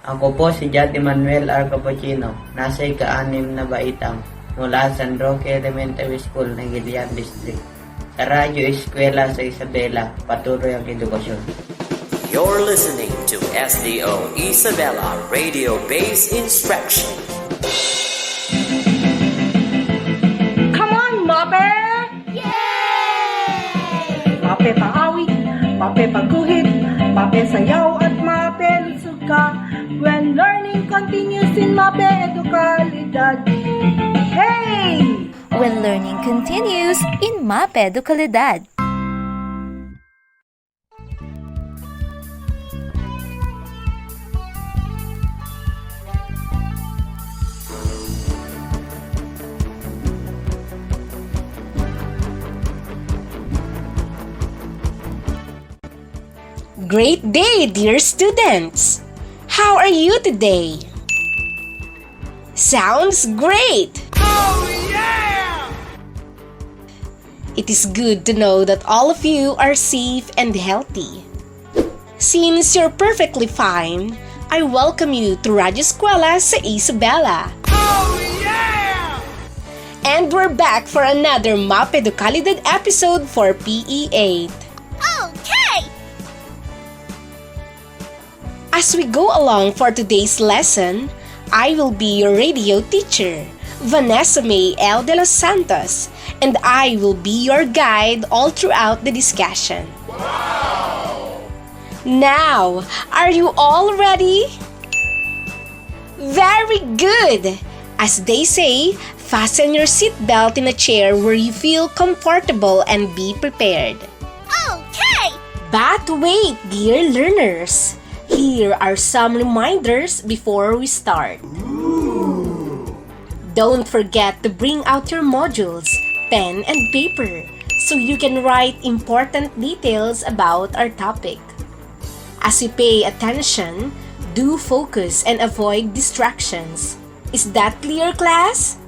Ako po si Jati Manuel R. Cappuccino, nasa ika-6 na baitang mula San Roque Elementary School ng Gilian District. Sa Radyo Eskwela sa Isabela, patuloy ang edukasyon. You're listening to SDO Isabela Radio-Based Instruction. Come on, Mape! Yay! Mape paawit, mape pagguhit, mape sayaw at mape lusog ka. When learning continues in Mape Edukalidad. Hey! When learning continues in Mape Edukalidad. Great day, dear students! How are you today? Sounds great! Oh, yeah! It is good to know that all of you are safe and healthy. Since you're perfectly fine, I welcome you to Radyo Eskwela sa Isabela. Oh, yeah! And we're back for another Mape Edukalidad episode for PE8. Okay! As we go along for today's lesson, I will be your radio teacher, Vanessa May L. de los Santos, and I will be your guide all throughout the discussion. Wow! Now, are you all ready? Very good! As they say, fasten your seatbelt in a chair where you feel comfortable and be prepared. Okay! But wait, dear learners! Here are some reminders before we start. Don't forget to bring out your modules, pen and paper, so you can write important details about our topic. As you pay attention, do focus and avoid distractions. Is that clear, class?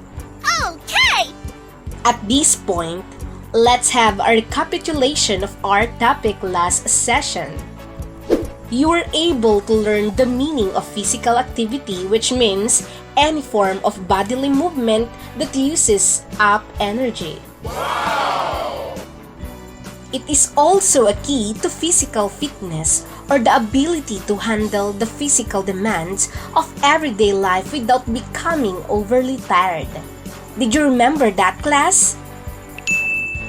Okay! At this point, let's have a recapitulation of our topic last session. You were able to learn the meaning of physical activity, which means any form of bodily movement that uses up energy. Wow! It is also a key to physical fitness, or the ability to handle the physical demands of everyday life without becoming overly tired. Did you remember that, class?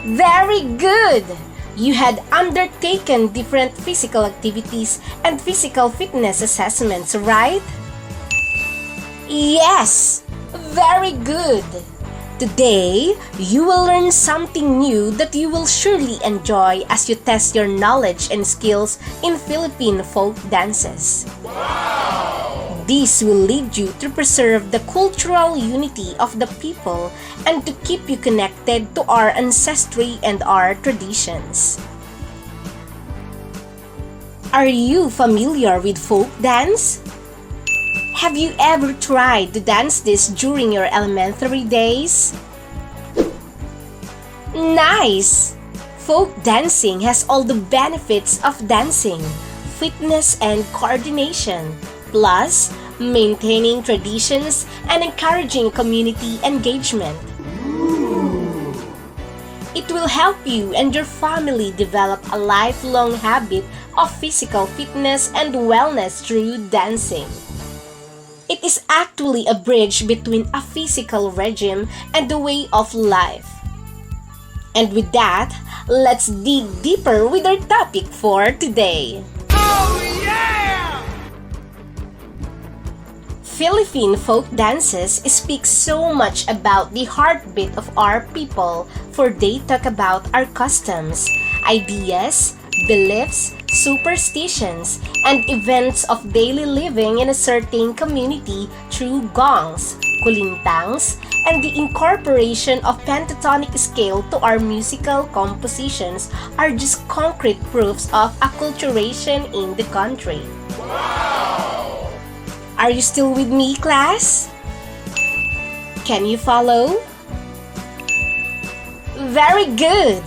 Very good! You had undertaken different physical activities and physical fitness assessments, right? Yes! Very good! Today, you will learn something new that you will surely enjoy as you test your knowledge and skills in Philippine folk dances. Wow! This will lead you to preserve the cultural unity of the people and to keep you connected to our ancestry and our traditions. Are you familiar with folk dance? Have you ever tried to dance this during your elementary days? Nice! Folk dancing has all the benefits of dancing, fitness and coordination, plus maintaining traditions and encouraging community engagement. It will help you and your family develop a lifelong habit of physical fitness and wellness through dancing. It is actually a bridge between a physical regime and the way of life. And with that, let's dig deeper with our topic for today. Philippine folk dances speak so much about the heartbeat of our people, for they talk about our customs, ideas, beliefs, superstitions, and events of daily living in a certain community through gongs, kulintangs, and the incorporation of pentatonic scale to our musical compositions are just concrete proofs of acculturation in the country. Wow! Are you still with me, class? Can you follow? Very good!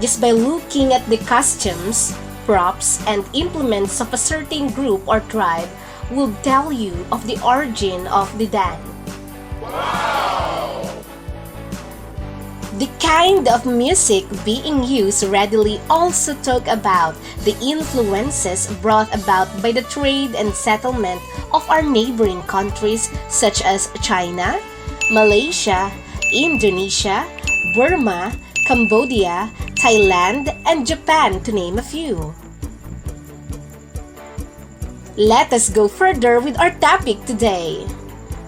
Just by looking at the costumes, props, and implements of a certain group or tribe, will tell you of the origin of the dance. The kind of music being used readily also talk about the influences brought about by the trade and settlement of our neighboring countries such as China, Malaysia, Indonesia, Burma, Cambodia, Thailand, and Japan, to name a few. Let us go further with our topic today.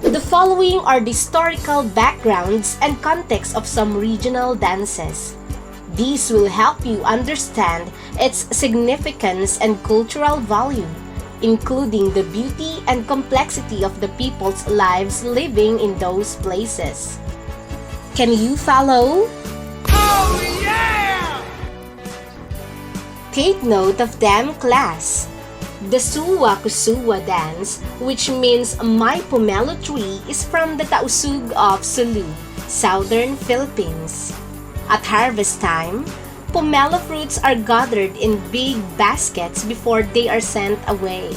The following are the historical backgrounds and context of some regional dances. These will help you understand its significance and cultural value, including the beauty and complexity of the people's lives living in those places. Can you follow? Oh yeah! Take note of them, class. The Suwa-Kusuwa dance, which means my pomelo tree, is from the Tausug of Sulu, southern Philippines. At harvest time, pomelo fruits are gathered in big baskets before they are sent away.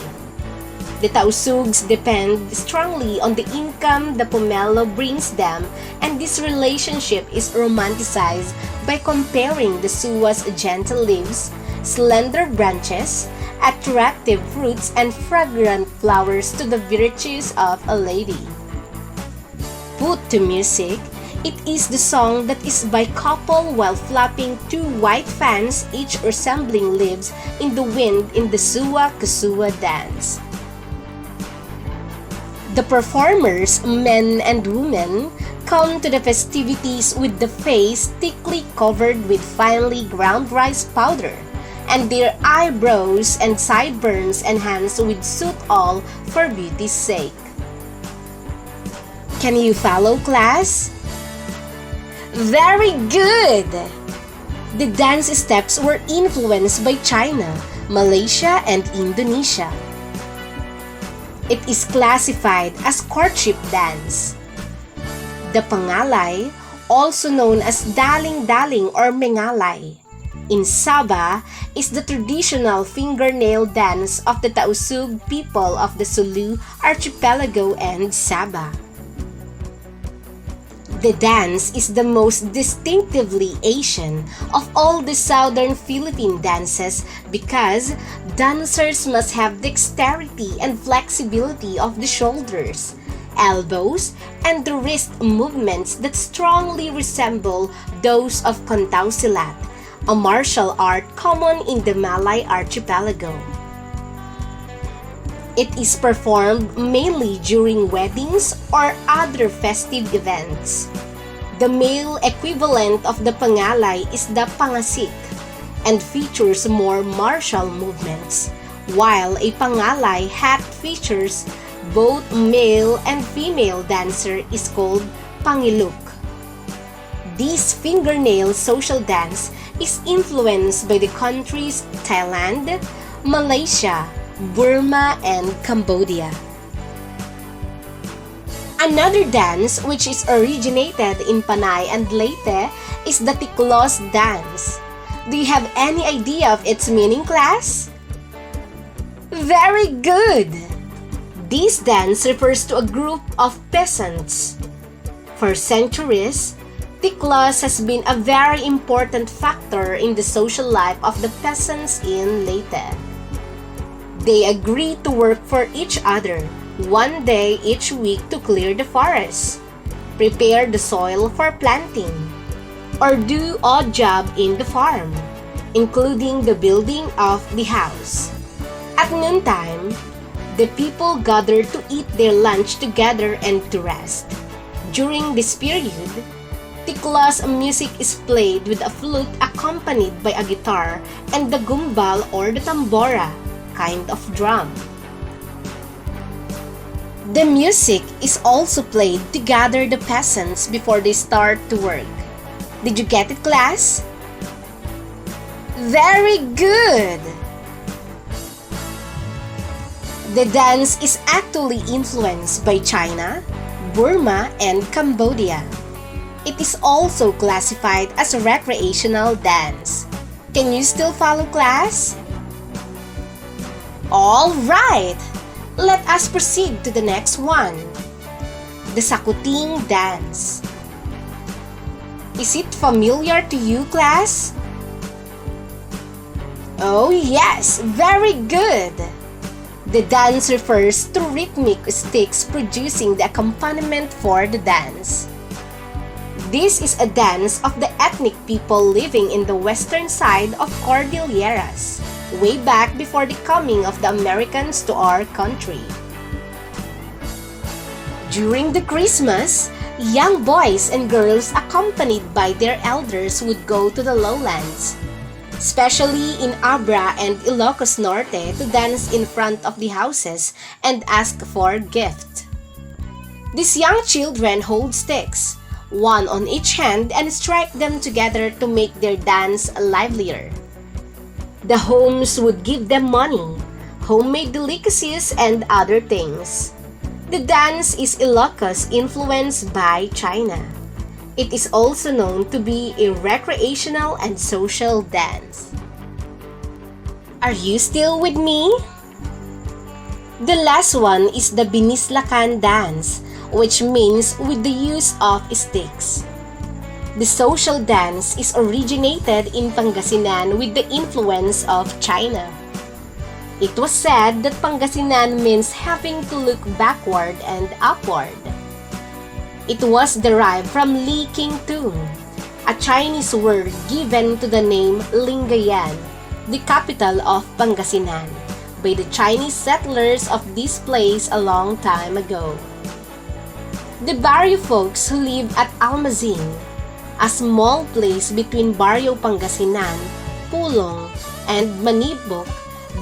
The Tausugs depend strongly on the income the pomelo brings them, and this relationship is romanticized by comparing the Suwa's gentle leaves, slender branches, attractive fruits, and fragrant flowers to the virtues of a lady. Put to music, it is the song that is by couple while flapping two white fans, each resembling leaves in the wind in the Suwa-Kusuwa dance. The performers, men and women, come to the festivities with the face thickly covered with finely ground rice powder, and their eyebrows and sideburns enhanced with soot all for beauty's sake. Can you follow, class? Very good! The dance steps were influenced by China, Malaysia, and Indonesia. It is classified as courtship dance. The pangalay, also known as daling-daling or mengalay, in Sabah, is the traditional fingernail dance of the Tausug people of the Sulu archipelago and Sabah. The dance is the most distinctively Asian of all the southern Philippine dances because dancers must have dexterity and flexibility of the shoulders, elbows, and the wrist movements that strongly resemble those of Kontao Silat, a martial art common in the Malay archipelago. It is performed mainly during weddings or other festive events. The male equivalent of the pangalay is the pangasik and features more martial movements, while a pangalay hat features both male and female dancer is called pangiluk. This fingernail social dance is influenced by the countries Thailand, Malaysia, Burma, and Cambodia. Another dance which is originated in Panay and Leyte is the Tiklas Dance. Do you have any idea of its meaning, class? Very good! This dance refers to a group of peasants. For centuries, Tiklas has been a very important factor in the social life of the peasants in Leyte. They agree to work for each other one day each week to clear the forest, prepare the soil for planting, or do odd job in the farm, including the building of the house. At noontime, the people gather to eat their lunch together and to rest. During this period, Tiklas music is played with a flute accompanied by a guitar and the gumbal or the tambora, kind of drum. The music is also played to gather the peasants before they start to work. Did you get it, class? Very good! The dance is actually influenced by China, Burma, and Cambodia. It is also classified as a recreational dance. Can you still follow, class? All right! Let us proceed to the next one. The Sakuting Dance. Is it familiar to you, class? Oh yes, very good! The dance refers to rhythmic sticks producing the accompaniment for the dance. This is a dance of the ethnic people living in the western side of Cordilleras, way back before the coming of the Americans to our country. During the Christmas, young boys and girls accompanied by their elders would go to the lowlands, especially in Abra and Ilocos Norte, to dance in front of the houses and ask for gift. These young children hold sticks, one on each hand, and strike them together to make their dance livelier. The homes would give them money, homemade delicacies, and other things. The dance is Ilocos influenced by China. It is also known to be a recreational and social dance. Are you still with me? The last one is the Binislakan Dance, which means with the use of sticks. The social dance is originated in Pangasinan with the influence of China. It was said that Pangasinan means having to look backward and upward. It was derived from Li King Tun, a Chinese word given to the name Lingayan, the capital of Pangasinan, by the Chinese settlers of this place a long time ago. The Barrio folks who live at Almazin, a small place between Barrio Pangasinan, Pulong, and Manibok,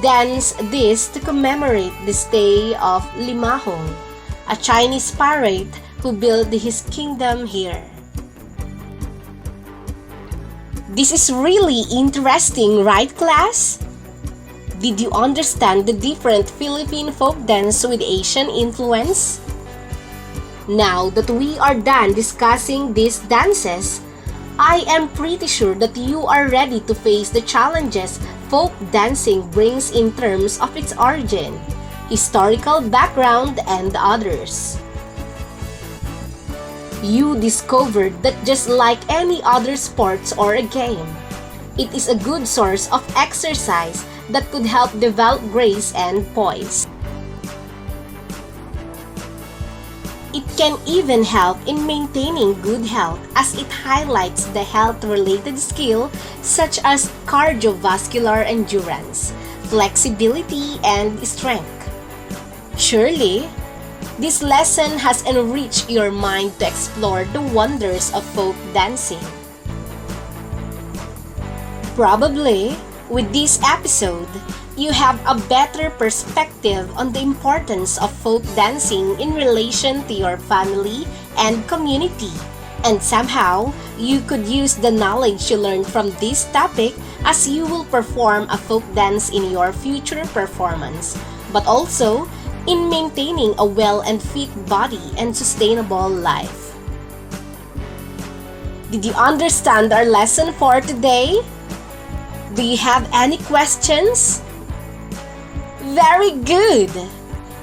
dance this to commemorate the stay of Limahong, a Chinese pirate who built his kingdom here. This is really interesting, right, class? Did you understand the different Philippine folk dance with Asian influence? Now that we are done discussing these dances, I am pretty sure that you are ready to face the challenges folk dancing brings in terms of its origin, historical background, and others. You discovered that just like any other sports or a game, it is a good source of exercise that could help develop grace and poise. It can even help in maintaining good health as it highlights the health-related skill such as cardiovascular endurance, flexibility, and strength. Surely, this lesson has enriched your mind to explore the wonders of folk dancing. Probably, with this episode, you have a better perspective on the importance of folk dancing in relation to your family and community, and somehow you could use the knowledge you learned from this topic as you will perform a folk dance in your future performance, but also in maintaining a well and fit body and sustainable life. Did you understand our lesson for today? Do you have any questions? Very good!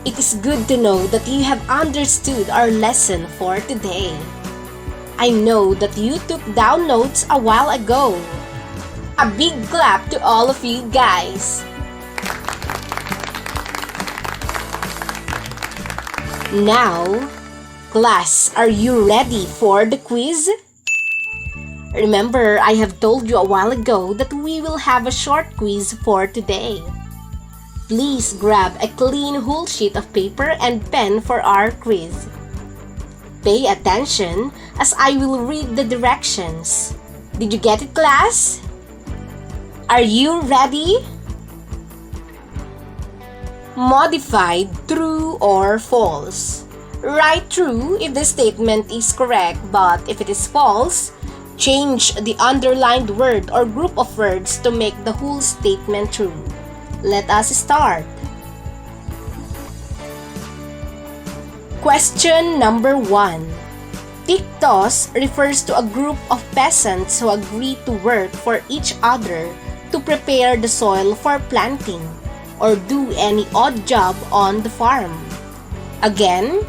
It is good to know that you have understood our lesson for today. I know that you took down notes a while ago. A big clap to all of you guys! Now, class, are you ready for the quiz? Remember, I have told you a while ago that we will have a short quiz for today. Please grab a clean whole sheet of paper and pen for our quiz. Pay attention as I will read the directions. Did you get it, class? Are you ready? Modified true or false. Write true if the statement is correct, but if it is false, change the underlined word or group of words to make the whole statement true. Let us start. Question number 1. Tiktos refers to a group of peasants who agree to work for each other to prepare the soil for planting or do any odd job on the farm. Again,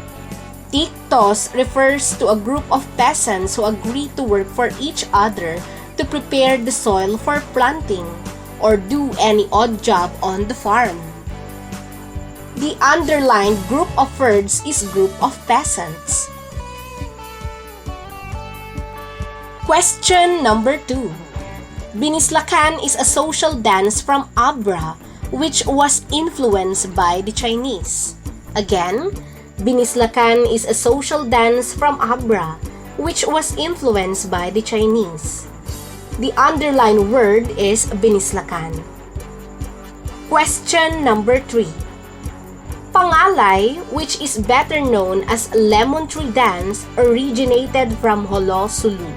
Tiktos refers to a group of peasants who agree to work for each other to prepare the soil for planting or do any odd job on the farm. The underlined group of words is group of peasants. Question number 2. Binislakan is a social dance from Abra which was influenced by the Chinese. Again, Binislakan is a social dance from Abra which was influenced by the Chinese. The underlined word is Binislakan. Question number 3. Pangalay, which is better known as lemon tree dance, originated from Holo, Sulu.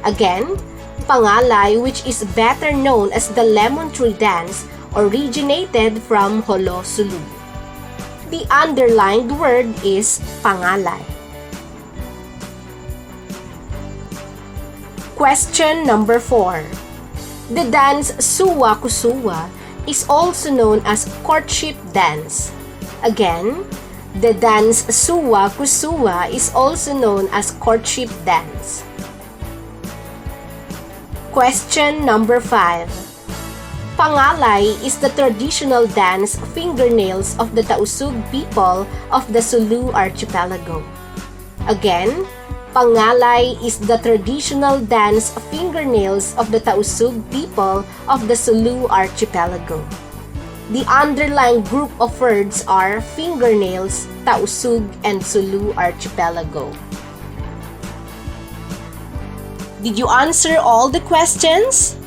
Again, Pangalay, which is better known as the lemon tree dance, originated from Holo, Sulu. The underlined word is Pangalay. Question number 4. The dance Suwa Kusuwa is also known as courtship dance. Again, the dance Suwa Kusuwa is also known as courtship dance. Question number 5. Pangalay is the traditional dance fingernails of the Tausug people of the Sulu archipelago. Again, Pangalay is the traditional dance fingernails of the Tausug people of the Sulu archipelago. The underlying group of words are fingernails, Tausug, and Sulu archipelago. Did you answer all the questions?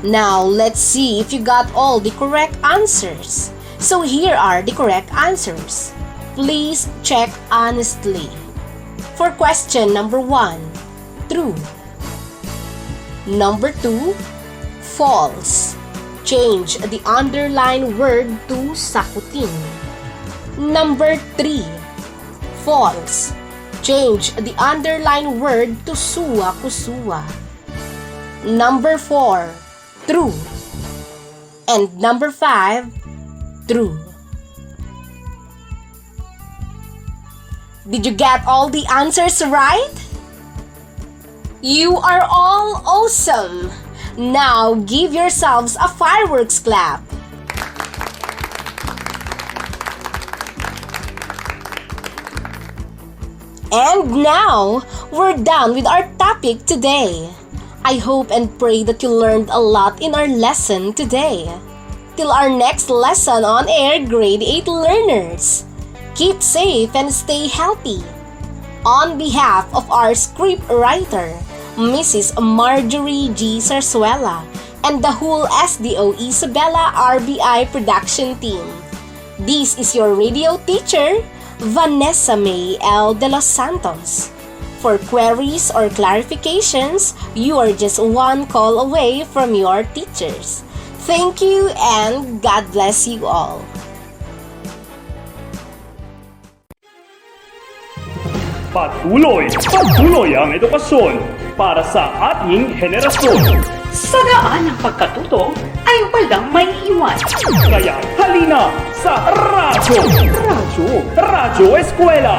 Now, let's see if you got all the correct answers. So here are the correct answers. Please check honestly. For question number 1, true. Number 2, false. Change the underlined word to sakutin. Number 3, false. Change the underlined word to suwa kusuwa. Number 4, true. And number 5, true. Did you get all the answers right? You are all awesome! Now give yourselves a fireworks clap. And now, we're done with our topic today. I hope and pray that you learned a lot in our lesson today. Till our next lesson on air, grade 8 learners. Keep safe and stay healthy. On behalf of our script writer, Mrs. Marjorie G. Sarsuela, and the whole SDO Isabela RBI production team, this is your radio teacher, Vanessa May L. De Los Santos. For queries or clarifications, you are just one call away from your teachers. Thank you and God bless you all. Patuloy ang edukasyon para sa ating henerasyon. Sa daan ng pagkatuto ay walang may iwan. Kaya halina sa Radyo Eskwela.